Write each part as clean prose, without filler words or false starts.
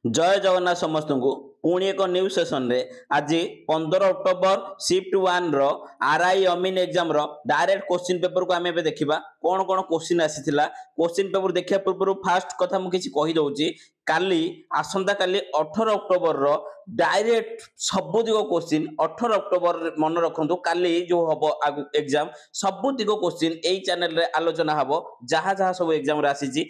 जय जगन्नाथ समस्त को पुणी एक न्यूज सेशन रे आज 15 अक्टोबर शिफ्ट 1 रो आरआई अमीन एग्जाम रो डायरेक्ट क्वेश्चन पेपर को आमे देखिबा कोन कोन क्वेश्चन आसीथिला। क्वेश्चन पेपर देखिया पूर्व फास्ट कथा मु किछि कहि दउची काली आसंता काली 18 अक्टोबर रो डायरेक्ट सबु दिगो क्वेश्चन 18 अक्टोबर मन रखंतु काली जो हबो एग्जाम सबु दिगो क्वेश्चन एई चैनल रे आलोचना हबो जहा जहा सब एग्जाम रे आसीची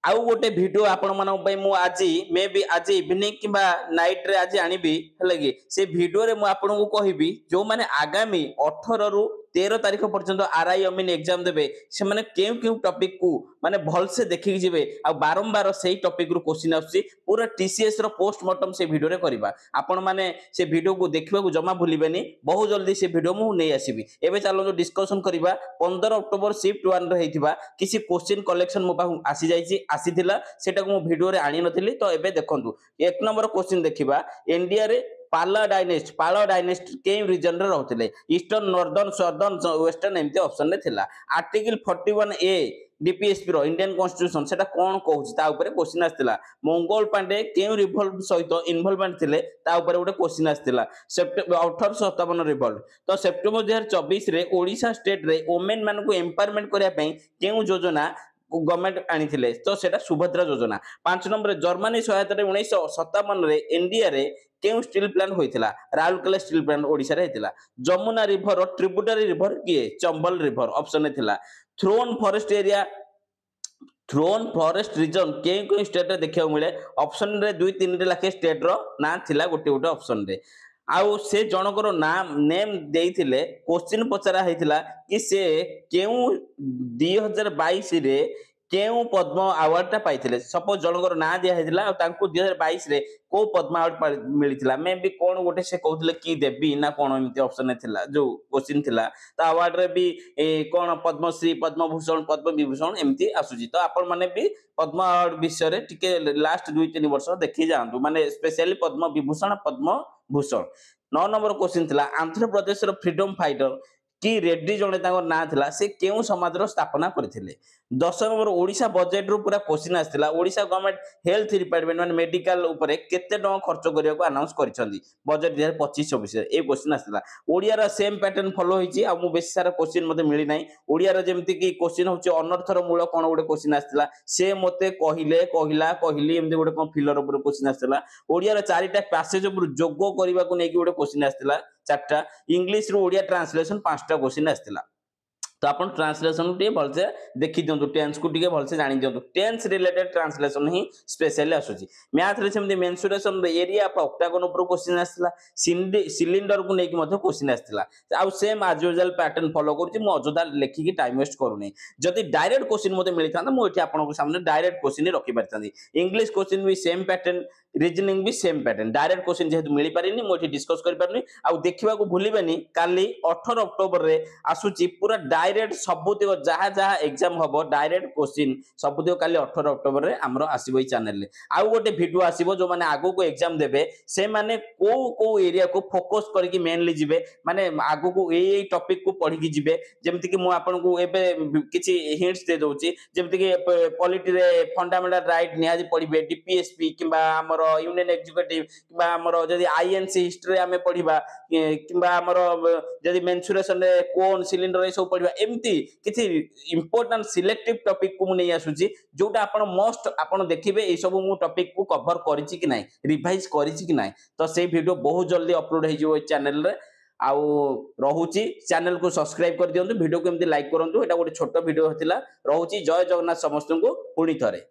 आउ गोटे वीडियो आपण मानक पई मु आज मे बी आज इवनिंग किबा नाइट रे आज आनिबी हले कि से वीडियो रे मु आपण को कहिबी जो माने आगामी 18 रु 13 तारिख पर्यंत आरआई अमीन एग्जाम देबे से माने केउ केउ टॉपिक को माने भल से देखि जिवे आ बारंबार सेही टॉपिक रु क्वेश्चन आसी पूरा टीसीएस रो पोस्टमार्टम से वीडियो रे करबा आपण माने से वीडियो को देखिबा को जमा भूलिबेनी बहुत जल्दी से वीडियो मु नै आसीबी। एबे चलो जो डिस्कशन करबा 15 अक्टोबर शिफ्ट 1 रे हेतिबा किसी क्वेश्चन कलेक्शन मो पाहु आसी जाईची आसीथिला सेटा को मु वीडियो रे आनी नथिली तो एबे देखंतु एक नंबर क्वेश्चन देखिबा इंडिया रे पाला डायनेस्ट के रीजन रे रहथिले ईस्टर्न नॉर्दर्न सदर्न वेस्टर्न एमती ऑप्शन रे थिला। आर्टिकल 41 ए डीपीएसपी रो इंडियन कॉन्स्टिट्यूशन सेटा कोन कहूची ता ऊपर क्वेश्चन आस्तिला। मंगोल पांडे के रिवोल्ट सहित इन्वॉल्वमेंट थिले ता ऊपर गोटे क्वेश्चन आस्तिला। सेप्टेम्बर 1857 रिवोल्ट तो सेप्टेम्बर 2024 रे ओडिशा स्टेट रे वुमेन मान को एम्पावरमेंट करिया पई के योजना गवर्नमेंट आनी थिले तो सेटा सुभद्रा योजना। 5 नंबर जर्मनी सहायता रे 1957 रे इंडिया रे के स्टील प्लांट होइथिला राउरकेला स्टील प्लांट ओडिसा रे हेतिला। जमुना रिवर ट्रिब्यूटरी रिवर किए चंबल रिवर ऑप्शन में थिला। थ्रोन फॉरेस्ट रीजन के स्टेट रे देखियो मिले ऑप्शन रे 2-3 रे लाखे स्टेट रो ना थिला गोटे गोटे ऑप्शन रे। आउ से जनकर नाम नेम देइथिले क्वेश्चन पचरा हेतिला कि से केउ 2022 रे केउ पद्म अवार्ड ता पाइथिले। सपोज जनकर ना दिया हेतिला आ तांको 2022 रे को पद्म अवार्ड मिलिथिला मे भी कोन गोटे से कहउथिले कि देबी ना कोन एमती ऑप्शन ने थिला जो क्वेश्चन थिला ता अवार्ड रे भी कोन पद्मश्री पद्मभूषण पद्म विभूषण एमती आसुजी तो आपण माने भी पद्म अवार्ड विषय रे टिके लास्ट 2-3 वर्ष देखि जांतु माने specially Padma Vibhushan Padma Bhushan. 9 number question थिला आंध्र प्रदेश रो फ्रीडम फाइटर कि रेड्डी जने तांगर ना थिला से केउ समाज रो स्थापना करथिले। 10 नंबर ओडिशा बजेट रो पूरा क्वेश्चन आस्तिला ओडिशा गवर्नमेंट हेल्थ डिपार्टमेंट माने मेडिकल ऊपर केते टका खर्च करिया को अनाउंस करिसंदी बजेट 2025-26 रे ए क्वेश्चन आस्तिला। ओडिया रा सेम पैटर्न फॉलो होईची आ मु बेसी सारा क्वेश्चन मते मिली नाही। ओडिया रा जेमति कि क्वेश्चन होची अनर्थ रो मूल कोन गोटे क्वेश्चन आस्तिला से मते कहली एमति गोटे कोन फिलर ऊपर क्वेश्चन आस्तिला। ओडिया रा चारिटा पैसेज ऊपर जोगो करिबा को नेकी गोटे क्वेश्चन आस्तिला चारटा। इंग्लिश रो ओडिया ट्रांसलेशन 5टा क्वेश्चन आस्तिला तो अपन ट्रांसलेशन टे भलसे देखि दियंतु टेंस को टिके भलसे जानि दियंतु टेंस रिलेटेड ट्रांसलेशन ही स्पेशली आसुची। मैथ रे सेमति मेंसुरेशन रे एरिया ऑफ ऑक्टागन ऊपर क्वेश्चन आस्तिला सिलिंडर को नेकी मध्ये क्वेश्चन आस्तिला आ same as usual pattern follow करूची मु अजोदा लेखि की टाइम वेस्ट करू नै। जदि डायरेक्ट क्वेश्चन मते मिलि थांदा मु एठी आपन को सामने डायरेक्ट क्वेश्चन रखि परथांदी। इंग्लिश क्वेश्चन भी सेम पैटर्न रीजनिंग भी सेम पैटर्न डायरेक्ट क्वेश्चन जेहेतु मिली पारिनी मु एठी डिस्कस करि पारनी आ देखिबा को भूलिबेनी काली 18 अक्टोबर रे आसुची पूरा डायरेक्ट सबुतिक जहा जहा एग्जाम हबो डायरेक्ट क्वेश्चन सबुतिक काली 18 अक्टोबर रे हमरो आसीबो ई चैनल रे। आउ गोटे वीडियो आसीबो जो माने आगो को एग्जाम देबे से माने को एरिया को फोकस करके मेनली जिवे माने आगो को ए टॉपिक को पढ़ी की जिवे जेमति कि मु आपन को एबे किछि हिंट्स दे दोची जेमति कि पॉलिटी रे फंडामेंटल राइट निहाजी पढ़िबे डीपीएसपी किबा हमरो यूनियन एग्जीक्यूटिव किबा हमरो जदी आईएनसी हिस्ट्री हमें पढ़िबा किबा हमरो जदी मेंसुरेशन रे कोन सिलिंडर ए सब पढ़िबा एमती किछि इंपोर्टेंट सिलेक्टिव टॉपिक को मु नै आसुची जोटा आपण मोस्ट आपण देखिबे ए सब मु टॉपिक को कवर करिछि कि नै रिवाइज करिछि कि नै तो से वीडियो बहुत जल्दी अपलोड हे जो चैनल रे आउ रहुची चैनल को सब्सक्राइब कर दियंतु वीडियो को एमती लाइक करंतु एटा गोटे छोटो वीडियो हतिला रहुची। जय जगन्नाथ समस्त को पुणी थरे।